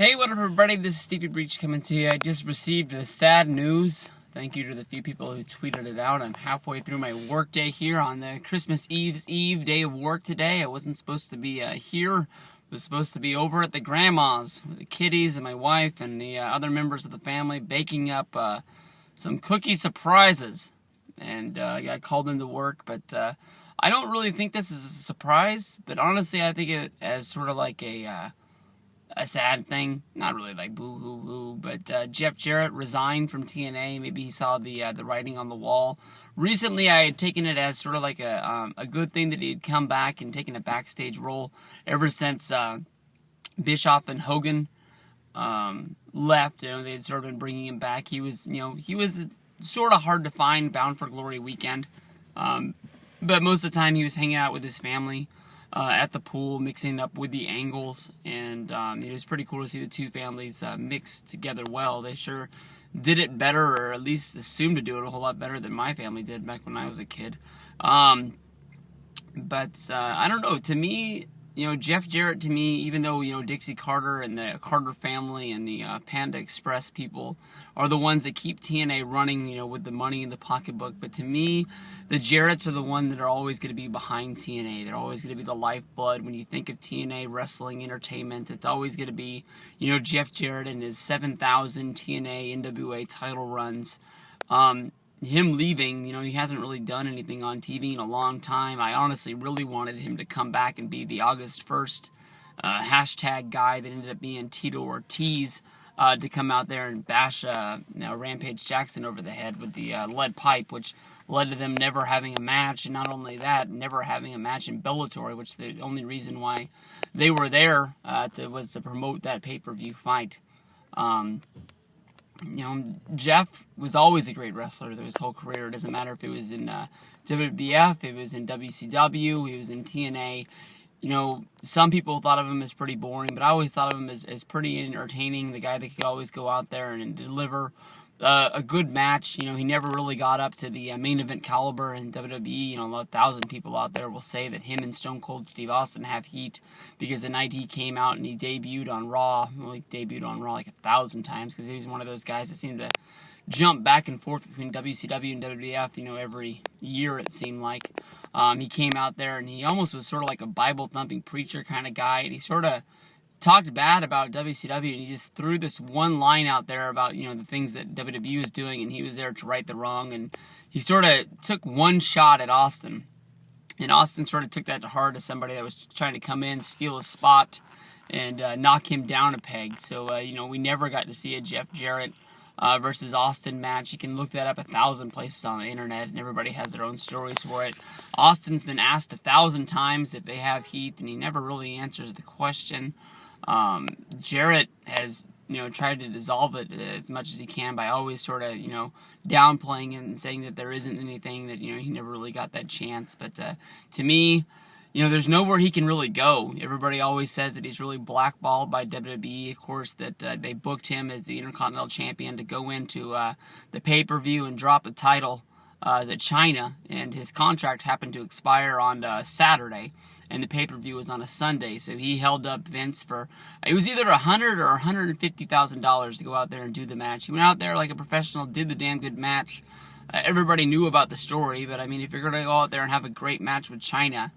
Hey, what up, everybody? This is Stevie Breach coming to you. I just received the sad news. Thank you to the few people who tweeted it out. I'm halfway through my work day here on the Christmas Eve day of work today. I wasn't supposed to be here. I was supposed to be over at the grandma's with the kiddies and my wife and the other members of the family baking up some cookie surprises. And I got called into work, but I don't really think this is a surprise. But honestly, I think it as sort of like a sad thing, not really like boo-hoo-hoo, but Jeff Jarrett resigned from TNA. Maybe he saw the writing on the wall. Recently, I had taken it as sort of like a good thing that he had come back and taken a backstage role ever since Bischoff and Hogan left. They had sort of been bringing him back. He was sort of hard to find, Bound for Glory weekend, but most of the time he was hanging out with his family. At the pool, mixing up with the Angles, and it was pretty cool to see the two families mix together well. They sure did it better, or at least assumed to do it a whole lot better than my family did back when I was a kid. But I don't know. To me, Jeff Jarrett, to me, even though, Dixie Carter and the Carter family and the Panda Express people are the ones that keep TNA running, with the money in the pocketbook. But to me, the Jarretts are the ones that are always going to be behind TNA. They're always going to be the lifeblood. When you think of TNA wrestling entertainment, it's always going to be, Jeff Jarrett and his 7,000 TNA NWA title runs. Him leaving, he hasn't really done anything on TV in a long time. I honestly really wanted him to come back and be the August 1st hashtag guy that ended up being Tito Ortiz, to come out there and bash Rampage Jackson over the head with the lead pipe, which led to them never having a match, and not only that, never having a match in Bellator, which the only reason why they were there was to promote that pay-per-view fight. Jeff was always a great wrestler through his whole career. It doesn't matter if it was in WWF, it was in WCW, he was in TNA. Some people thought of him as pretty boring, but I always thought of him as pretty entertaining, the guy that could always go out there and deliver a good match. He never really got up to the main event caliber in WWE. 1,000 people out there will say that him and Stone Cold Steve Austin have heat because the night he came out and he debuted on Raw, he debuted on Raw like 1,000 times because he was one of those guys that seemed to jump back and forth between WCW and WWF, every year it seemed like. He came out there and he almost was sort of like a Bible-thumping preacher kind of guy, and he sort of talked bad about WCW, and he just threw this one line out there about, the things that WWE was doing, and he was there to right the wrong, and he sort of took one shot at Austin, and Austin sort of took that to heart as somebody that was trying to come in, steal his spot, and knock him down a peg. So, we never got to see a Jeff Jarrett versus Austin match. You can look that up 1,000 places on the internet, and everybody has their own stories for it. Austin's been asked 1,000 times if they have heat, and he never really answers the question. Jarrett has, tried to dissolve it as much as he can by always sort of, downplaying it and saying that there isn't anything, that, he never really got that chance. But to me, there's nowhere he can really go. Everybody always says that he's really blackballed by WWE. Of course, that they booked him as the Intercontinental Champion to go into the pay-per-view and drop the title at China, and his contract happened to expire on Saturday, and the pay-per-view was on a Sunday, so he held up Vince for, it was either $100,000 or $150,000 to go out there and do the match. He went out there like a professional, did the damn good match. Everybody knew about the story, but I mean, if you're going to go out there and have a great match with China,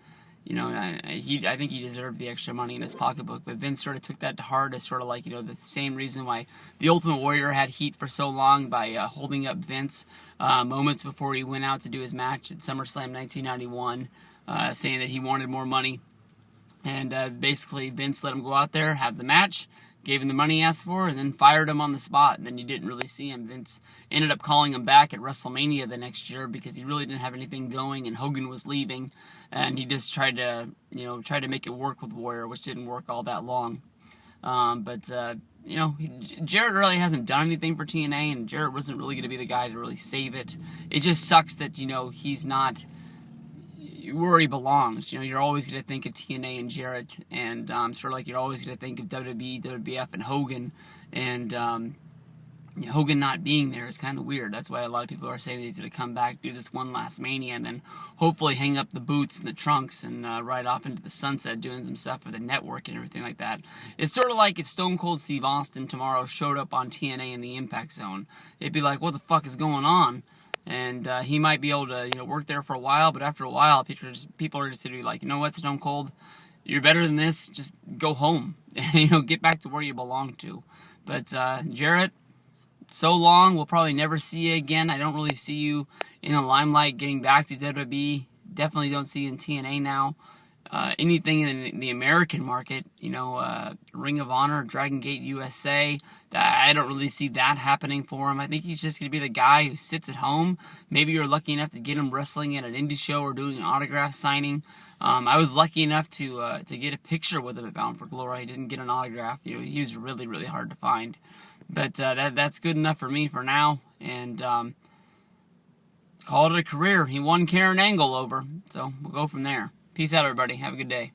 I think he deserved the extra money in his pocketbook, but Vince sort of took that to heart as sort of like, the same reason why the Ultimate Warrior had heat for so long by holding up Vince moments before he went out to do his match at SummerSlam 1991, saying that he wanted more money. And basically Vince let him go out there, have the match, gave him the money he asked for, and then fired him on the spot. And then you didn't really see him. Vince ended up calling him back at WrestleMania the next year because he really didn't have anything going, and Hogan was leaving, and he just tried to make it work with Warrior, which didn't work all that long. Jarrett really hasn't done anything for TNA, and Jarrett wasn't really going to be the guy to really save it. It just sucks that, he's not where he belongs. You're always going to think of TNA and Jarrett, and sort of like you're always going to think of WWE, WWF, and Hogan, and Hogan not being there is kind of weird. That's why a lot of people are saying he's going to come back, do this one last Mania, and then hopefully hang up the boots and the trunks and ride off into the sunset doing some stuff for the network and everything like that. It's sort of like if Stone Cold Steve Austin tomorrow showed up on TNA in the Impact Zone. It'd be like, what the fuck is going on? And he might be able to work there for a while, but after a while, people are just going to be like, you know what, Stone Cold, you're better than this. Just go home and get back to where you belong to. But Jarrett, so long. We'll probably never see you again. I don't really see you in the limelight getting back to WWE. Definitely don't see you in TNA now. Anything in the American market, Ring of Honor, Dragon Gate USA, I don't really see that happening for him. I think he's just going to be the guy who sits at home. Maybe you're lucky enough to get him wrestling at an indie show or doing an autograph signing. I was lucky enough to get a picture with him at Bound for Glory. I didn't get an autograph. He was really, really hard to find. But that's good enough for me for now. And call it a career. He won Karen Angle over. So we'll go from there. Peace out, everybody. Have a good day.